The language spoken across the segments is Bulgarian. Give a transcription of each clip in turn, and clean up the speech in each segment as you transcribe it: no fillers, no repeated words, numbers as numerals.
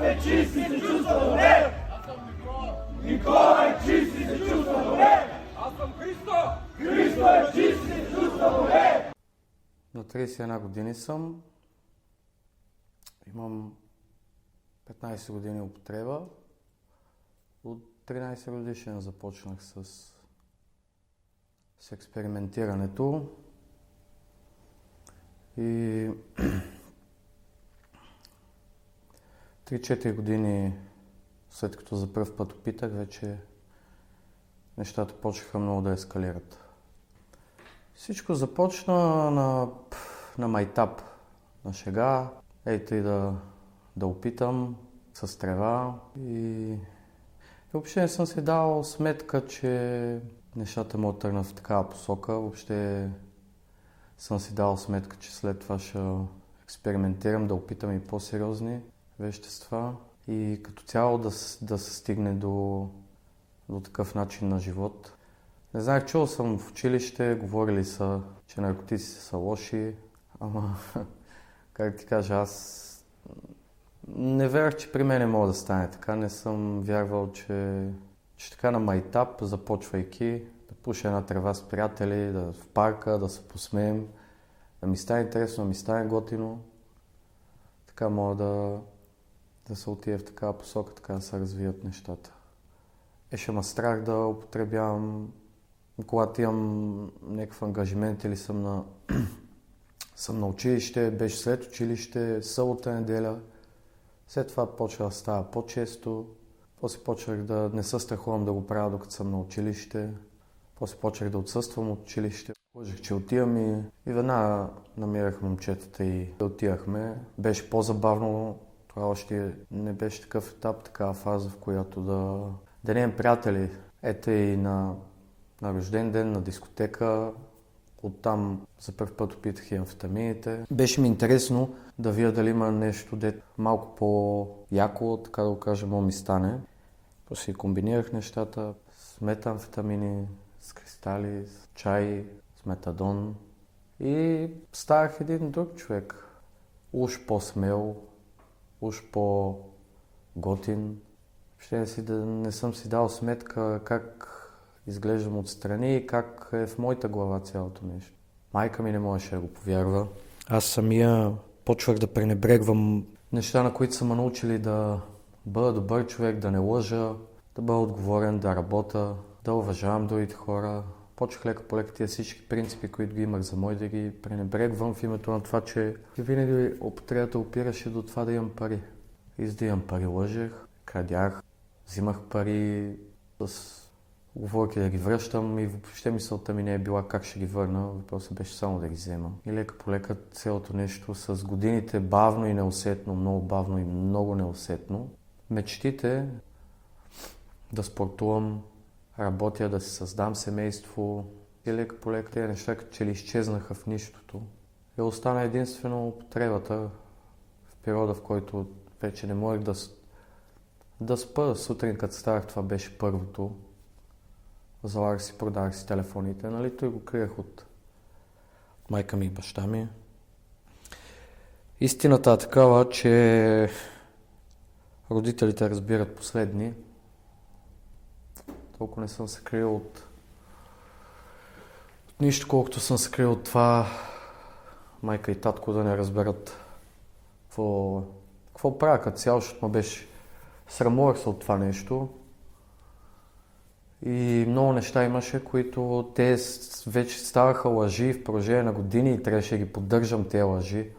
е чист и се чувства добре! Аз съм Никола! Никола е чист и се чувства добре! Аз съм Христо! Христо е чист и се чувства добре! На 31 години съм. Имам 15 години употреба. От 13 годишен започнах с експериментирането. И 3-4 години след като за пръв път опитах, вече нещата почнаха много да ескалират. Всичко започна на майтап, на шега. Ей да опитам с трева и въобще не съм си дал сметка, че нещата могат да тръгнат в такава посока. Въобще съм си дал сметка, че след това ще експериментирам, да опитам и по-сериозни вещества и като цяло да се стигне до такъв начин на живот. Не знаех, чул съм в училище, говорили са, че наркотици са лоши, ама как ти кажа, аз не вярвах, че при мен може да стане така. Не съм вярвал, че така на майтап, започвайки да пуша една трева с приятели, в парка, да се посмеем, да ми стане интересно, да ми стане готино. Така мога да се отиде в такава посока, така да се развият нещата. Ще ме страх да употребявам, когато имам някакъв ангажимент или съм на училище, беше след училище, събота, неделя. След това почва да става по-често. После почвах да не се страхувам да го правя докато съм на училище. После почвах да отсъствам от училище. Сложих, че отивам и веднага намирах момчетата и отивахме. Беше по-забавно. Това още не беше такъв етап, такава фаза, в която да не имам приятели. Ето и на рожден ден, на дискотека. Оттам за първ път опитах и амфетамините. Беше ми интересно да видя дали има нещо малко по-яко, така да го кажа, може ми стане. После комбинирах нещата с метамфетамини, с кристали, с чай, с метадон. И ставах един друг човек. Уж по-смел, уж по-готин. Въобще не съм си дал сметка как изглеждам отстрани и как е в моята глава цялото нещо. Майка ми не можеше да го повярва. Аз самия почвах да пренебрегвам неща, на които са ме научили да бъда добър човек, да не лъжа, да бъда отговорен, да работя, да уважавам другите хора. Почвах лека по лека тия всички принципи, които ги имах за мой, да ги пренебрегвам в името на това, че винаги употребата опираше до това да имам пари. И за да имам пари лъжех, крадях, взимах пари с уговорки да ги връщам и въобще мисълта ми не е била как ще ги върна, въпросът беше само да ги взема. И лека по лека цялото нещо с годините бавно и неусетно, много бавно и много неусетно. Мечтите да спортувам, работя, да си създам семейство и лека по лека тези неща като че ли изчезнаха в нищото. И остана единствено употребата в периода, в който вече не можех да спа. Сутрин като ставах, това беше първото. Залагах си, продавах си телефоните, нали? Той го криех от майка ми и баща ми. Истината е такава, че родителите разбират последни. Толкова не съм се крил от нищо, колкото съм се крил от това майка и татко да не разберат какво правя като цяло, защото ме беше срамувах се от това нещо. И много неща имаше, които те вече ставаха лъжи в продължение на години и трябваше да ги поддържам тези лъжи.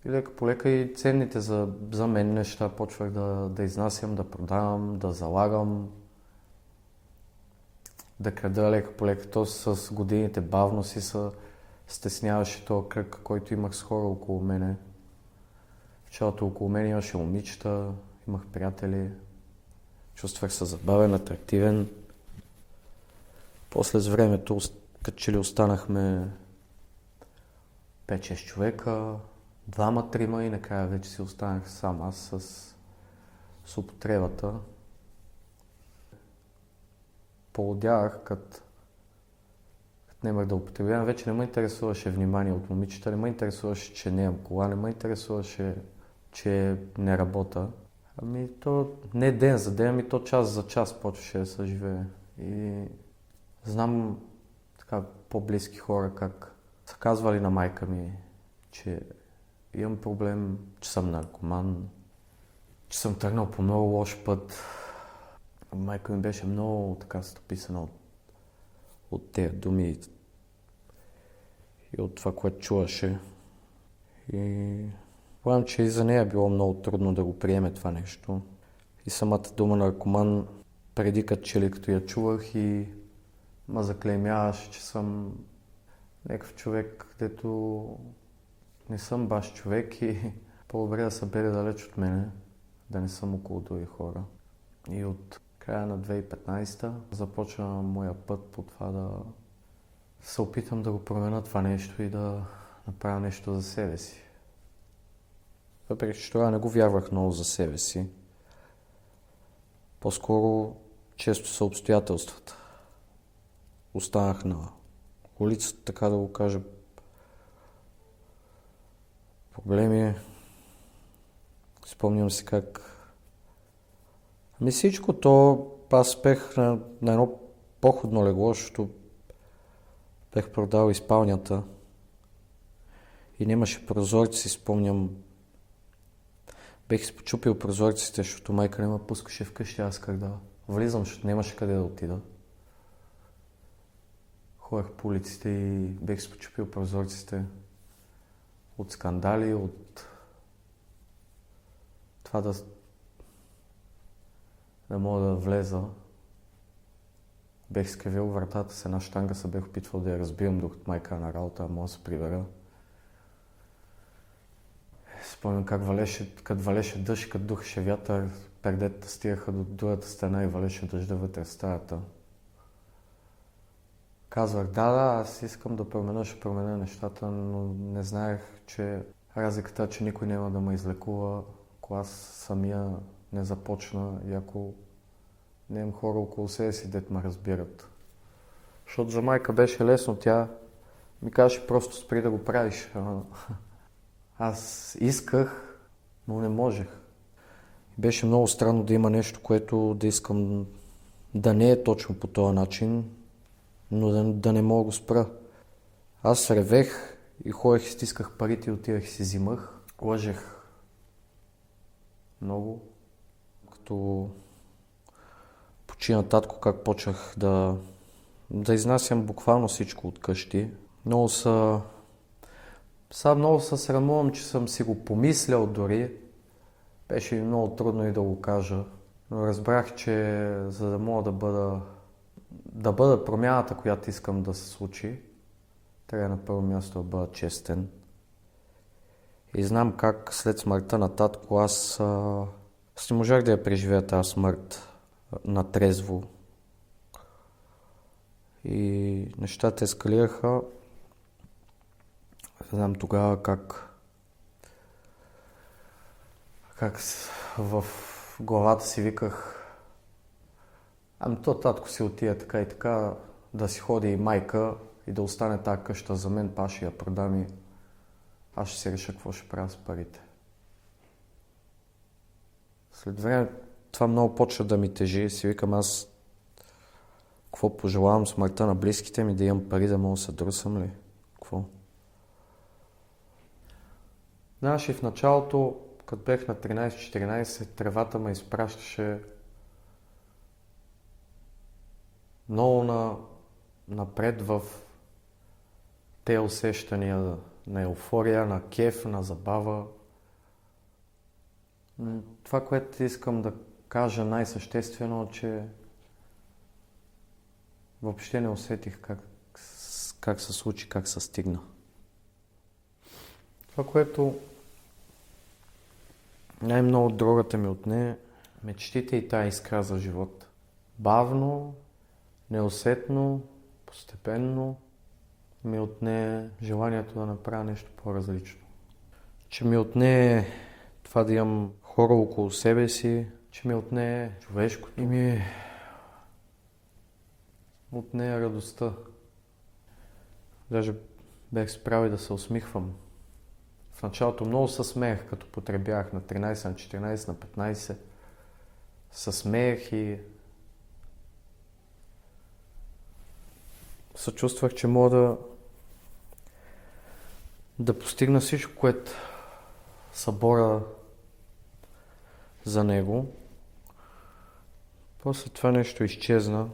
И лека по лека и ценните за мен неща почвах да изнасям, да продавам, да залагам, да крада лека по лека. То с годините бавно си се стесняваше този кръг, който имах с хора около мене. В началото около мен имаше момичета, имах приятели. Чувствах се забавен, атрактивен. После с времето, като че ли останахме 5-6 човека, 2-3 и накрая вече си останах сам аз с употребата. Поудявах, като немах да употребявам. Вече не ме интересуваше внимание от момичета, не ме интересуваше, че не имам кола, не ме интересуваше че не работя. Ами то не ден за ден, ами то час за час почваше да се живее. И знам така по-близки хора как са казвали на майка ми, че имам проблем, че съм наркоман, че съм тръгнал по много лош път. Майка ми беше много така стъписана от тези думи и от това, което чуваше. И предполагам, че и за нея било много трудно да го приеме това нещо. И самата дума наркоман преди като я чувах и ме заклеймяваше, че съм някакъв човек, където не съм баш човек и по-добре да се бере далеч от мене, да не съм около други хора. И от края на 2015 започна моя път по това да се опитам да го променя това нещо и да направя нещо за себе си. Въпреки че това не го вярвах много за себе си. По-скоро често са обстоятелствата. Останах на улицата, така да го кажа. Проблеми. Спомням си как... Ами всичко то, аз спех на едно походно легло, защото бех продал изпалнята и нямаше прозорци, спомням. Бех изпочупил прозорците, защото майка не ме пускаше вкъщи, аз как да влизам, защото нямаше къде да отида. Ходех по улиците и бех изпочупил прозорците от скандали, от това да мога да влеза. Бех скривил вратата с една щанга, се бех опитвал да я разбивам, докато майка на работа, мога да се прибера. Спомням как като валеше дъжд, като духаше вятър, пердетата стигаха до другата стена и валеше дъжда вътре в стаята. Казвах, аз искам да ще променя нещата, но не знаех, че разликата, че никой няма да ме излекува, ако аз самия не започна и ако не имам хора около себе си, дет ме разбират. Защото за майка беше лесно, тя ми казваше просто спри да го правиш. Аз исках, но не можех. Беше много странно да има нещо, което да искам да не е точно по този начин, но да не мога да го спра. Аз ревех и ходех и стисках парите и отивах и си взимах. Лъжех много. Като почина татко, как почнах да изнасям буквално всичко от къщи. Много се срамувам, че съм си го помислял дори. Беше ми много трудно и да го кажа. Но разбрах, че за да мога да бъда промяната, която искам да се случи, трябва на първо място да бъда честен. И знам как след смъртта на татко аз не можах да я преживея тази смърт натрезво. И нещата ескалираха. Знам тогава как в главата си виках, то татко си отиде така и така, да си ходи и майка и да остане тази къща за мен, па ще я продам и аз ще си реша какво ще правя с парите. След време това много почва да ми тежи, си викам аз какво пожелавам смъртта на близките ми, да имам пари, да мога да се друсам ли? Какво? Знаеш, и в началото, като бех на 13-14, тревата ме изпращаше много напред в те усещания на еуфория, на кеф, на забава. Това, което искам да кажа най-съществено, че въобще не усетих как се случи, как се стигна. Това, което най-много дрогата ми отне, мечтите и тая искра за живот. Бавно, неусетно, постепенно ми отне желанието да направя нещо по-различно. Че ми отне това да имам хора около себе си, че ми отне човешкото и ми отне радостта. Даже бех справил да се усмихвам В началото много се смеех, като потребях на 13, на 14, на 15. Се смеех и се чувствах, че мога да постигна всичко, което събора за него. После това нещо изчезна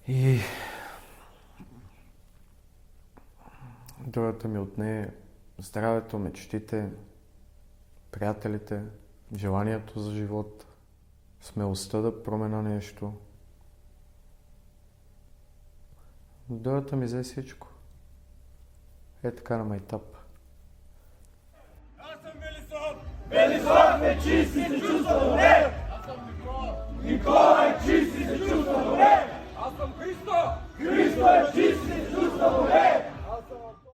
и другата ми отне здравето, мечтите, приятелите, желанието за живот, смелостта да променя нещо. Другата ми взе всичко. Е така на майтап. Аз съм Велислав! Велислав е чист и се чувства добре! Аз съм Никола! Никола е чист и се чувства добре! Аз съм Христо! Христо е чист и се чувства добре!